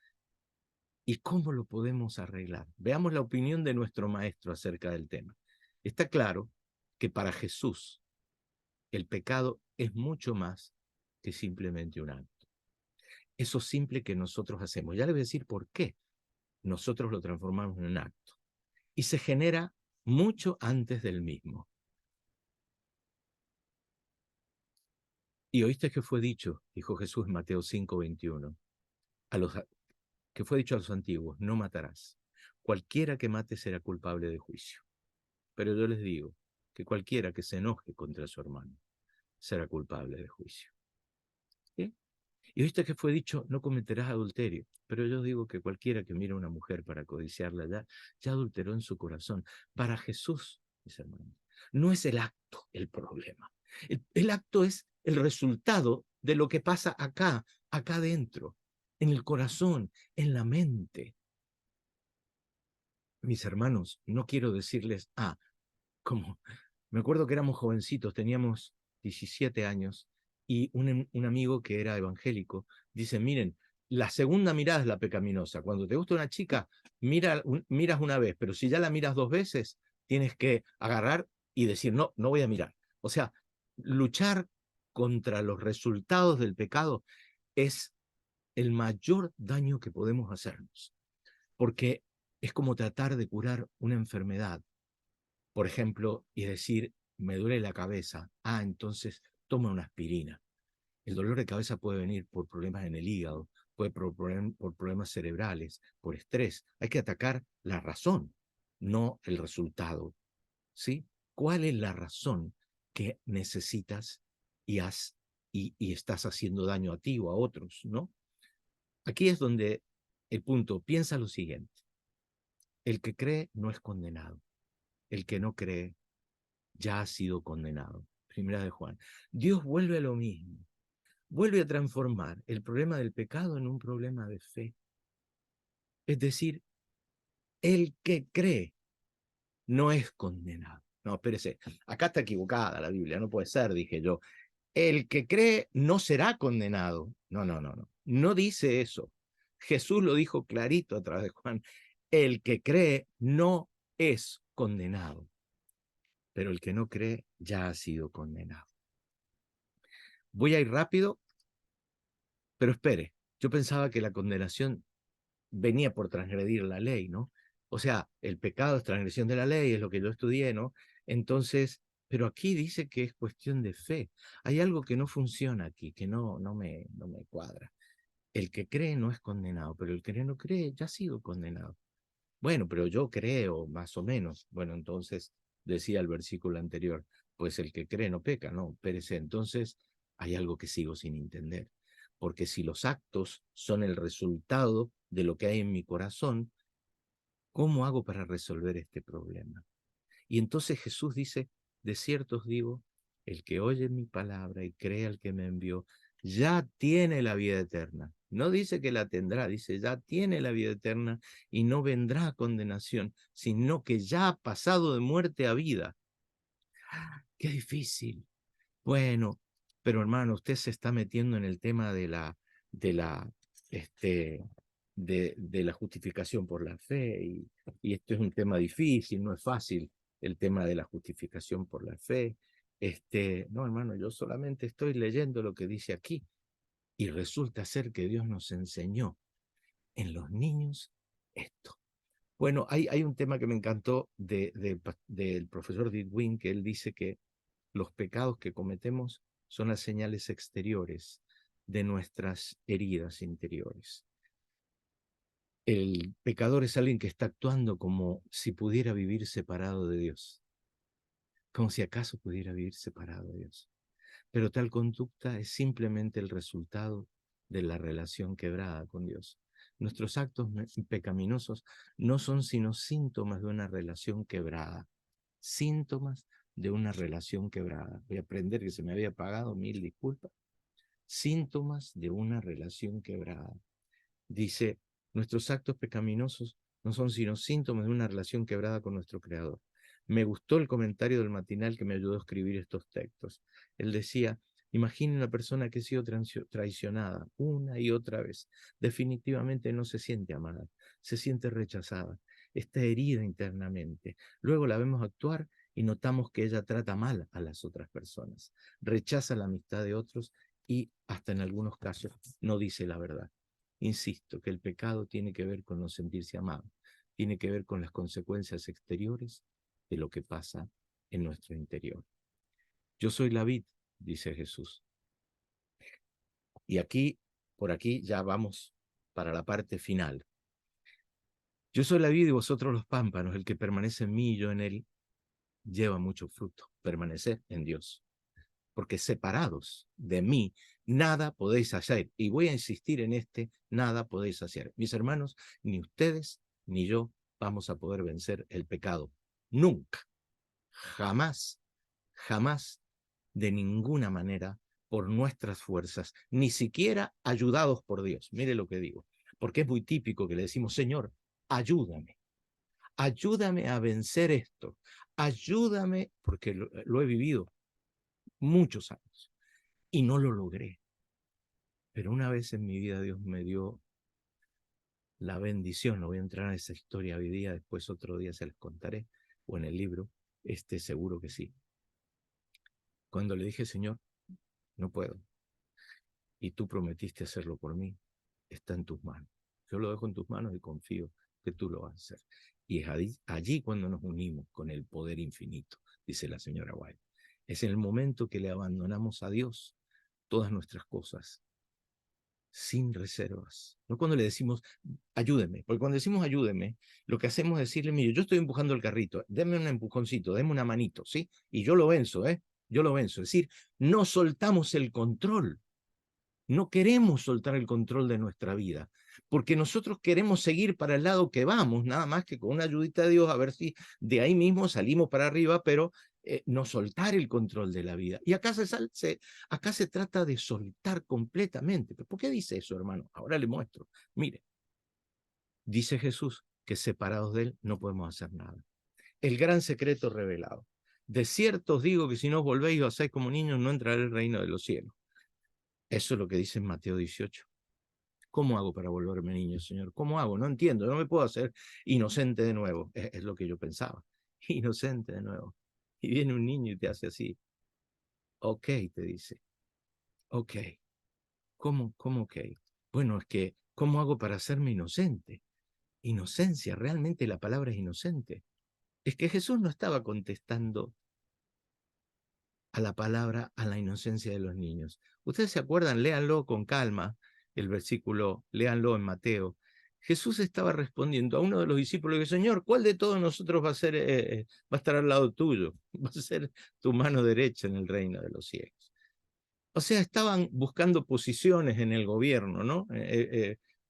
¿Y cómo lo podemos arreglar? Veamos la opinión de nuestro maestro acerca del tema. Está claro que para Jesús el pecado es mucho más que simplemente un acto. Eso simple que nosotros hacemos. Ya le voy a decir por qué nosotros lo transformamos en un acto. Y se genera mucho antes del mismo. Y oíste que fue dicho, dijo Jesús en Mateo 5:21, que fue dicho a los antiguos, no matarás. Cualquiera que mate será culpable de juicio. Pero yo les digo que cualquiera que se enoje contra su hermano será culpable de juicio. ¿Sí? Y oíste que fue dicho, no cometerás adulterio. Pero yo digo que cualquiera que mire a una mujer para codiciarla ya adulteró en su corazón. Para Jesús, mis hermanos, no es el acto el problema. El acto es el resultado de lo que pasa acá adentro, en el corazón, en la mente. Mis hermanos, no quiero decirles, como, me acuerdo que éramos jovencitos, teníamos 17 años, y un amigo que era evangélico dice, miren, la segunda mirada es la pecaminosa. Cuando te gusta una chica, miras una vez, pero si ya la miras dos veces, tienes que agarrar y decir, no, no voy a mirar. O sea, luchar contra los resultados del pecado es el mayor daño que podemos hacernos, porque es como tratar de curar una enfermedad, por ejemplo, y decir, me duele la cabeza, entonces toma una aspirina. El dolor de cabeza puede venir por problemas en el hígado, puede por problemas cerebrales, por estrés. Hay que atacar la razón, no el resultado. ¿Sí? ¿Cuál es la razón que necesitas y estás haciendo daño a ti o a otros, ¿no? Aquí es donde el punto, piensa lo siguiente. El que cree no es condenado. El que no cree ya ha sido condenado. Primera de Juan. Dios vuelve a lo mismo. Vuelve a transformar el problema del pecado en un problema de fe. Es decir, el que cree no es condenado. No, espérese, acá está equivocada la Biblia, no puede ser, dije yo. El que cree no será condenado. No, no, no, no. No dice eso. Jesús lo dijo clarito a través de Juan. El que cree no es condenado, pero el que no cree ya ha sido condenado. Voy a ir rápido, pero espere. Yo pensaba que la condenación venía por transgredir la ley, ¿no? O sea, el pecado es transgresión de la ley, es lo que yo estudié, ¿no? Entonces, pero aquí dice que es cuestión de fe. Hay algo que no funciona aquí, que no me cuadra. El que cree no es condenado, pero el que no cree ya ha sido condenado. Bueno, pero yo creo, más o menos. Bueno, entonces decía el versículo anterior, pues el que cree no peca, no, perece. Entonces hay algo que sigo sin entender. Porque si los actos son el resultado de lo que hay en mi corazón, ¿cómo hago para resolver este problema? Y entonces Jesús dice, de cierto os digo, el que oye mi palabra y cree al que me envió, ya tiene la vida eterna. No dice que la tendrá, dice ya tiene la vida eterna y no vendrá a condenación, sino que ya ha pasado de muerte a vida. Qué difícil. Bueno, pero hermano, usted se está metiendo en el tema de la, este, de la justificación por la fe y esto es un tema difícil, no es fácil el tema de la justificación por la fe. No, hermano, yo solamente estoy leyendo lo que dice aquí y resulta ser que Dios nos enseñó en los niños esto. Bueno, hay un tema que me encantó del profesor Didwin, que él dice que los pecados que cometemos son las señales exteriores de nuestras heridas interiores. El pecador es alguien que está actuando como si pudiera vivir separado de Dios, como si acaso pudiera vivir separado de Dios. Pero tal conducta es simplemente el resultado de la relación quebrada con Dios. Nuestros actos pecaminosos no son sino síntomas de una relación quebrada, síntomas de una relación quebrada. Voy a aprender que se me había apagado, mil disculpas. Síntomas de una relación quebrada. Dice, nuestros actos pecaminosos no son sino síntomas de una relación quebrada con nuestro Creador. Me gustó el comentario del matinal que me ayudó a escribir estos textos. Él decía, imagine una persona que ha sido traicionada una y otra vez. Definitivamente no se siente amada, se siente rechazada, está herida internamente. Luego la vemos actuar y notamos que ella trata mal a las otras personas, rechaza la amistad de otros y hasta en algunos casos no dice la verdad. Insisto que el pecado tiene que ver con no sentirse amado, tiene que ver con las consecuencias exteriores de lo que pasa en nuestro interior. Yo soy la vid, dice Jesús. Y aquí, por aquí ya vamos para la parte final. Yo soy la vid y vosotros los pámpanos, el que permanece en mí y yo en él, lleva mucho fruto, permanecer en Dios. Porque separados de mí, nada podéis hacer. Y voy a insistir en nada podéis hacer. Mis hermanos, ni ustedes ni yo vamos a poder vencer el pecado. Nunca, jamás, jamás, de ninguna manera, por nuestras fuerzas, ni siquiera ayudados por Dios. Mire lo que digo. Porque es muy típico que le decimos, Señor, ayúdame. Ayúdame a vencer esto. Ayúdame, porque lo he vivido muchos años y no lo logré. Pero una vez en mi vida Dios me dio la bendición, no voy a entrar en esa historia hoy día, después otro día se las contaré, o en el libro, seguro que sí. Cuando le dije, Señor, no puedo, y tú prometiste hacerlo por mí, está en tus manos. Yo lo dejo en tus manos y confío que tú lo vas a hacer. Y es allí cuando nos unimos con el poder infinito, dice la señora White. Es en el momento que le abandonamos a Dios todas nuestras cosas sin reservas. No cuando le decimos, ayúdeme, porque cuando decimos ayúdeme, lo que hacemos es decirle, mire, yo estoy empujando el carrito, deme un empujoncito, deme una manito, ¿sí? Y yo lo venzo, ¿eh? Yo lo venzo. Es decir, no soltamos el control. No queremos soltar el control de nuestra vida, porque nosotros queremos seguir para el lado que vamos, nada más que con una ayudita de Dios, a ver si de ahí mismo salimos para arriba, pero no soltar el control de la vida. Y acá se trata de soltar completamente. ¿Pero por qué dice eso, hermano? Ahora le muestro. Mire, dice Jesús que separados de Él no podemos hacer nada. El gran secreto revelado. De cierto os digo que si no os volvéis o hacéis como niños, no entrará el reino de los cielos. Eso es lo que dice en Mateo 18. ¿Cómo hago para volverme niño, Señor? ¿Cómo hago? No entiendo, no me puedo hacer inocente de nuevo. Es lo que yo pensaba. Inocente de nuevo. Y viene un niño y te hace así. Ok, te dice. Ok. ¿Cómo ok? Bueno, es que, ¿cómo hago para hacerme inocente? Inocencia, realmente la palabra es inocente. Es que Jesús no estaba contestando a la palabra, a la inocencia de los niños. Ustedes se acuerdan, léanlo con calma, el versículo, léanlo en Mateo. Jesús estaba respondiendo a uno de los discípulos y dijo, Señor, ¿cuál de todos nosotros va a estar al lado tuyo? Va a ser tu mano derecha en el reino de los cielos. O sea, estaban buscando posiciones en el gobierno, ¿no?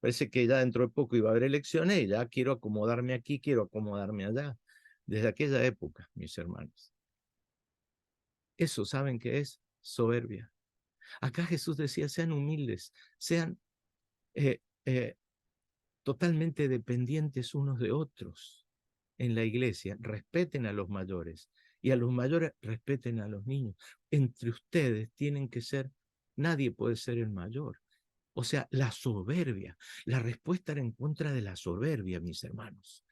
Parece que ya dentro de poco iba a haber elecciones y ya quiero acomodarme aquí, quiero acomodarme allá. Desde aquella época, mis hermanos. Eso, ¿saben qué es? Soberbia. Acá Jesús decía, sean humildes, sean eh, eh, totalmente dependientes unos de otros en la iglesia, respeten a los mayores y a los mayores respeten a los niños. Entre ustedes tienen que ser, nadie puede ser el mayor. O sea, la soberbia, la respuesta era en contra de la soberbia, mis hermanos.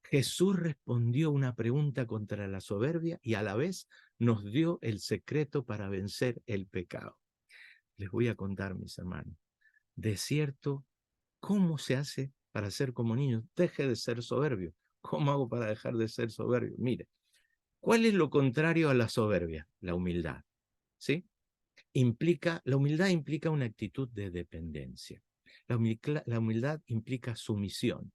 Jesús respondió una pregunta contra la soberbia y a la vez nos dio el secreto para vencer el pecado. Les voy a contar, mis hermanos, de cierto, ¿cómo se hace para ser como niños? Deje de ser soberbio. ¿Cómo hago para dejar de ser soberbio? Mire, ¿cuál es lo contrario a la soberbia? La humildad, ¿sí? La humildad implica una actitud de dependencia. La humildad implica sumisión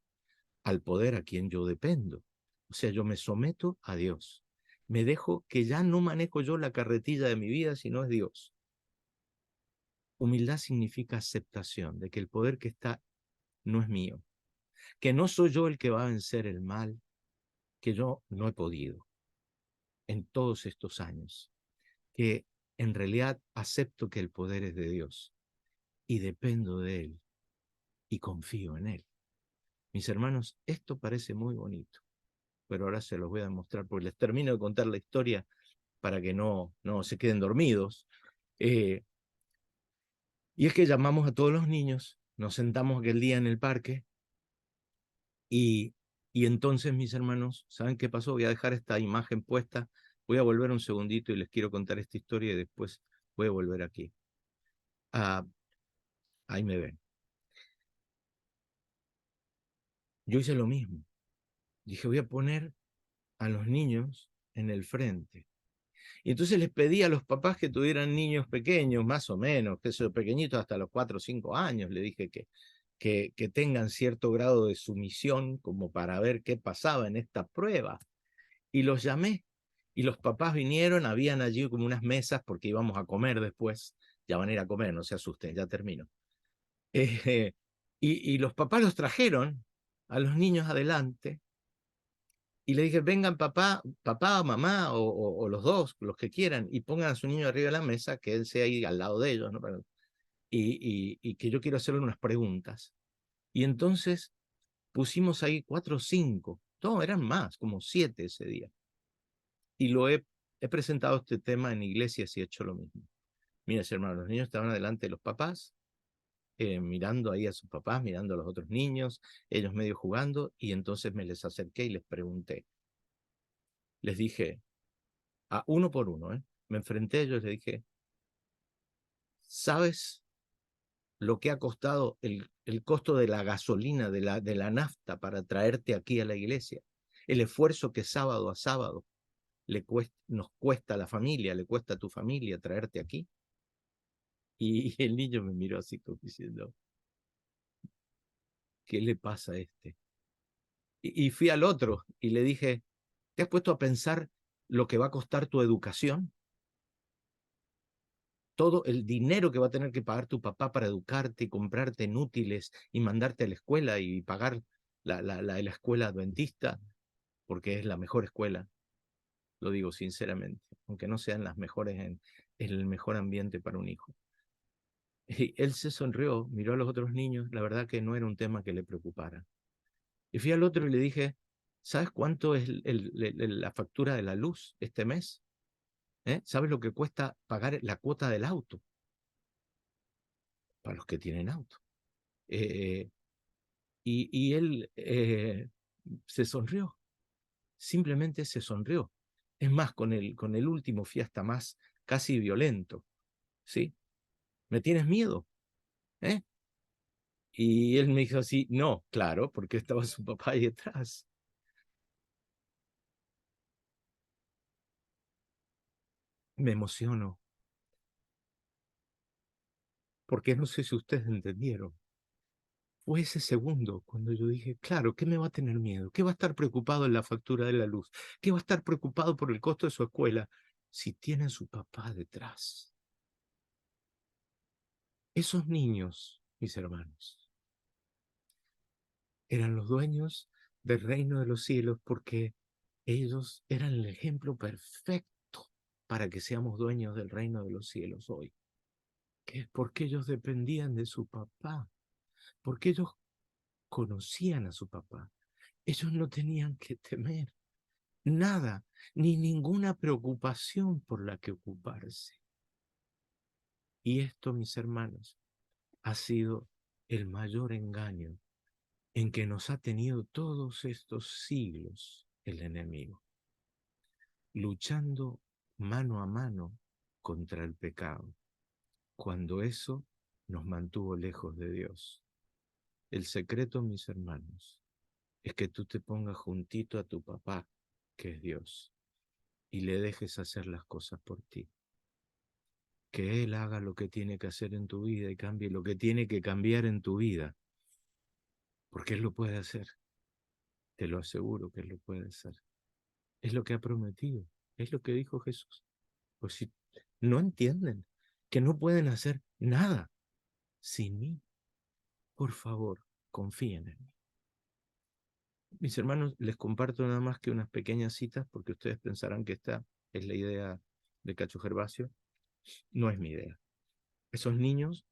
al poder a quien yo dependo. O sea, yo me someto a Dios. Me dejo que ya no manejo yo la carretilla de mi vida, sino es Dios. Humildad significa aceptación de que el poder que está no es mío, que no soy yo el que va a vencer el mal, que yo no he podido en todos estos años, que en realidad acepto que el poder es de Dios y dependo de Él y confío en Él. Mis hermanos, esto parece muy bonito, pero ahora se los voy a demostrar porque les termino de contar la historia para que no se queden dormidos. Y es que llamamos a todos los niños, nos sentamos aquel día en el parque y entonces, mis hermanos, ¿saben qué pasó? Voy a dejar esta imagen puesta, voy a volver un segundito y les quiero contar esta historia y después voy a volver aquí. Ah, ahí me ven. Yo hice lo mismo. Dije, voy a poner a los niños en el frente. Y entonces les pedí a los papás que tuvieran niños pequeños, más o menos, que son pequeñitos hasta los 4 o 5 años, le dije que tengan cierto grado de sumisión como para ver qué pasaba en esta prueba. Y los llamé y los papás vinieron, habían allí como unas mesas porque íbamos a comer después, ya van a ir a comer, no se asusten, ya termino. Y los papás los trajeron a los niños adelante y le dije, vengan papá, mamá o los dos, los que quieran, y pongan a su niño arriba de la mesa, que él sea ahí al lado de ellos, ¿no? Y que yo quiero hacerle unas preguntas. Y entonces pusimos ahí 4 o 5, no, eran más, como 7 ese día. Y he presentado este tema en iglesias y he hecho lo mismo. Mira, hermanos, los niños estaban delante de los papás, mirando ahí a sus papás, mirando a los otros niños, ellos medio jugando, y entonces me les acerqué y les pregunté. Les dije, a uno por uno, me enfrenté a ellos y les dije, ¿sabes lo que ha costado el costo de la gasolina, de la nafta para traerte aquí a la iglesia? El esfuerzo que sábado a sábado nos cuesta a la familia, le cuesta a tu familia traerte aquí. Y el niño me miró así como diciendo, ¿qué le pasa a este? Y fui al otro y le dije, ¿te has puesto a pensar lo que va a costar tu educación? Todo el dinero que va a tener que pagar tu papá para educarte y comprarte en útiles y mandarte a la escuela y pagar la escuela adventista, porque es la mejor escuela, lo digo sinceramente, aunque no sean las mejores en el mejor ambiente para un hijo. Y él se sonrió, miró a los otros niños, la verdad que no era un tema que le preocupara. Y fui al otro y le dije, ¿sabes cuánto es la factura de la luz este mes? ¿Sabes lo que cuesta pagar la cuota del auto? Para los que tienen auto. Y él se sonrió, simplemente se sonrió. Es más, con el último fui hasta más casi violento, ¿sí? ¿Me tienes miedo? ¿Eh? Y él me dijo así, no, claro, porque estaba su papá ahí detrás. Me emociono, porque no sé si ustedes entendieron. Fue ese segundo cuando yo dije, claro, ¿qué me va a tener miedo? ¿Qué va a estar preocupado en la factura de la luz? ¿Qué va a estar preocupado por el costo de su escuela si tiene a su papá detrás? Esos niños, mis hermanos, eran los dueños del reino de los cielos porque ellos eran el ejemplo perfecto para que seamos dueños del reino de los cielos hoy. Que es porque ellos dependían de su papá, porque ellos conocían a su papá. Ellos no tenían que temer nada, ni ninguna preocupación por la que ocuparse. Y esto, mis hermanos, ha sido el mayor engaño en que nos ha tenido todos estos siglos el enemigo, luchando mano a mano contra el pecado, cuando eso nos mantuvo lejos de Dios. El secreto, mis hermanos, es que tú te pongas juntito a tu papá, que es Dios, y le dejes hacer las cosas por ti. Que Él haga lo que tiene que hacer en tu vida y cambie lo que tiene que cambiar en tu vida, porque Él lo puede hacer. Te lo aseguro que Él lo puede hacer. Es lo que ha prometido, es lo que dijo Jesús. Pues si no entienden que no pueden hacer nada sin mí, por favor, confíen en mí. Mis hermanos, les comparto nada más que unas pequeñas citas, porque ustedes pensarán que esta es la idea de Cacho Gervasio. No es mi idea. Esos niños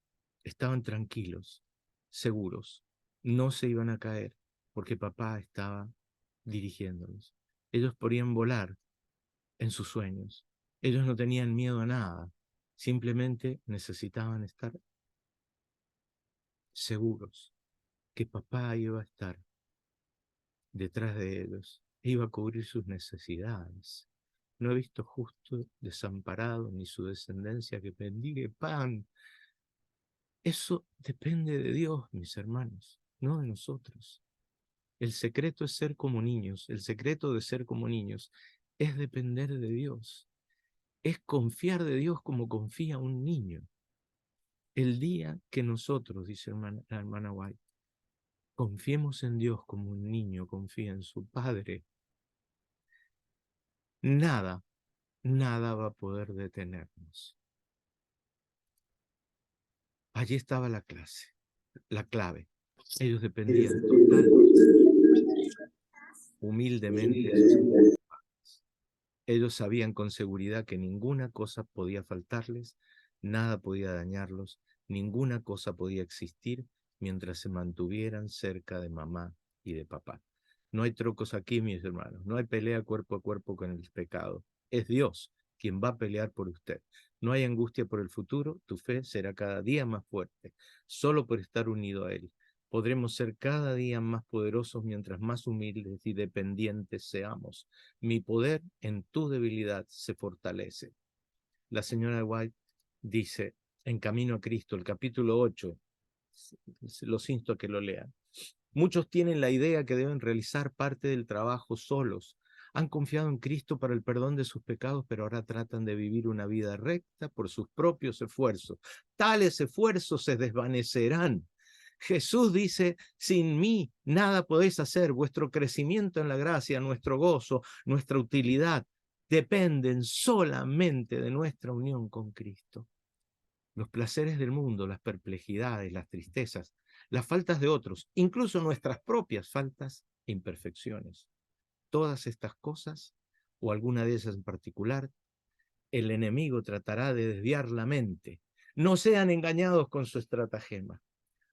estaban tranquilos, seguros, no se iban a caer, porque papá estaba dirigiéndolos. Ellos podían volar en sus sueños. Ellos no tenían miedo a nada, simplemente necesitaban estar seguros que papá iba a estar detrás de ellos, iba a cubrir sus necesidades. No he visto justo desamparado ni su descendencia que mendigue pan. Eso depende de Dios, mis hermanos, no de nosotros. El secreto es ser como niños, el secreto de ser como niños es depender de Dios, es confiar de Dios como confía un niño. El día que nosotros, dice la hermana White, confiemos en Dios como un niño confía en su padre, nada, nada va a poder detenernos. Allí estaba la clase, la clave. Ellos dependían total, humildemente de sus padres. Ellos sabían con seguridad que ninguna cosa podía faltarles, nada podía dañarlos, ninguna cosa podía existir mientras se mantuvieran cerca de mamá y de papá. No hay trucos aquí, mis hermanos, no hay pelea cuerpo a cuerpo con el pecado. Es Dios quien va a pelear por usted. No hay angustia por el futuro, tu fe será cada día más fuerte, solo por estar unido a Él. Podremos ser cada día más poderosos mientras más humildes y dependientes seamos. Mi poder en tu debilidad se fortalece. La señora White dice en Camino a Cristo, el capítulo 8, los insto a que lo lean. Muchos tienen la idea que deben realizar parte del trabajo solos. Han confiado en Cristo para el perdón de sus pecados, pero ahora tratan de vivir una vida recta por sus propios esfuerzos. Tales esfuerzos se desvanecerán. Jesús dice, sin mí nada podéis hacer. Vuestro crecimiento en la gracia, nuestro gozo, nuestra utilidad, dependen solamente de nuestra unión con Cristo. Los placeres del mundo, las perplejidades, las tristezas, las faltas de otros, incluso nuestras propias faltas e imperfecciones. Todas estas cosas, o alguna de ellas en particular, el enemigo tratará de desviar la mente. No sean engañados con su estratagema.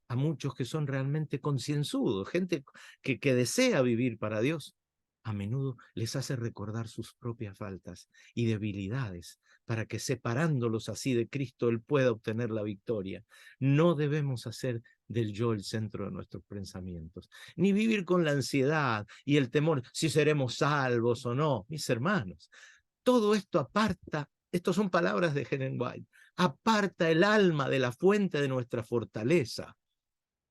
A muchos que son realmente concienzudos, gente que desea vivir para Dios, a menudo les hace recordar sus propias faltas y debilidades para que separándolos así de Cristo Él pueda obtener la victoria. No debemos hacer del yo el centro de nuestros pensamientos, ni vivir con la ansiedad y el temor si seremos salvos o no. Mis hermanos, todo esto aparta, estas son palabras de Ellen White, aparta el alma de la fuente de nuestra fortaleza.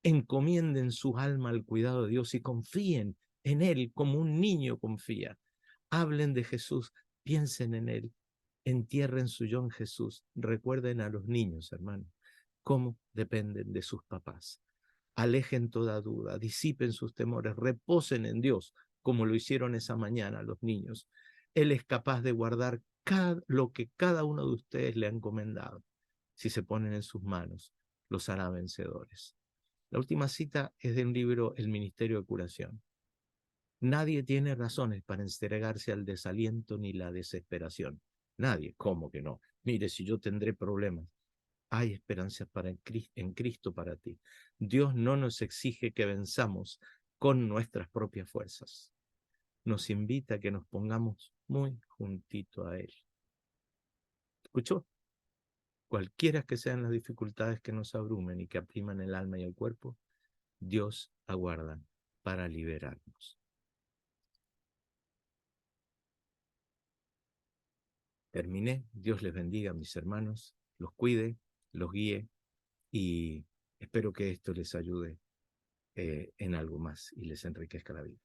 encomienden su alma al cuidado de Dios y confíen en Él como un niño confía. Hablen de Jesús, piensen en Él, entierren su yo en Jesús. Recuerden a los niños, hermanos, cómo dependen de sus papás. Alejen toda duda, disipen sus temores, reposen en Dios, como lo hicieron esa mañana los niños. Él es capaz de guardar lo que cada uno de ustedes le ha encomendado. Si se ponen en sus manos, los hará vencedores. La última cita es de un libro, El Ministerio de Curación. Nadie tiene razones para entregarse al desaliento ni la desesperación. Nadie, ¿cómo que no? Mire, si yo tendré problemas, hay esperanzas en Cristo para ti. Dios no nos exige que venzamos con nuestras propias fuerzas. Nos invita a que nos pongamos muy juntito a Él. ¿Escuchó? Cualquiera que sean las dificultades que nos abrumen y que apriman el alma y el cuerpo, Dios aguarda para liberarnos. Terminé. Dios les bendiga, mis hermanos, los cuide, los guíe y espero que esto les ayude en algo más y les enriquezca la vida.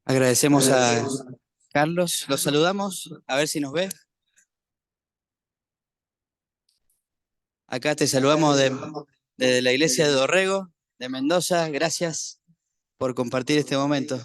Agradecemos a Carlos, los saludamos, a ver si nos ve. Acá te saludamos de la iglesia de Dorrego, de Mendoza. Gracias por compartir este momento.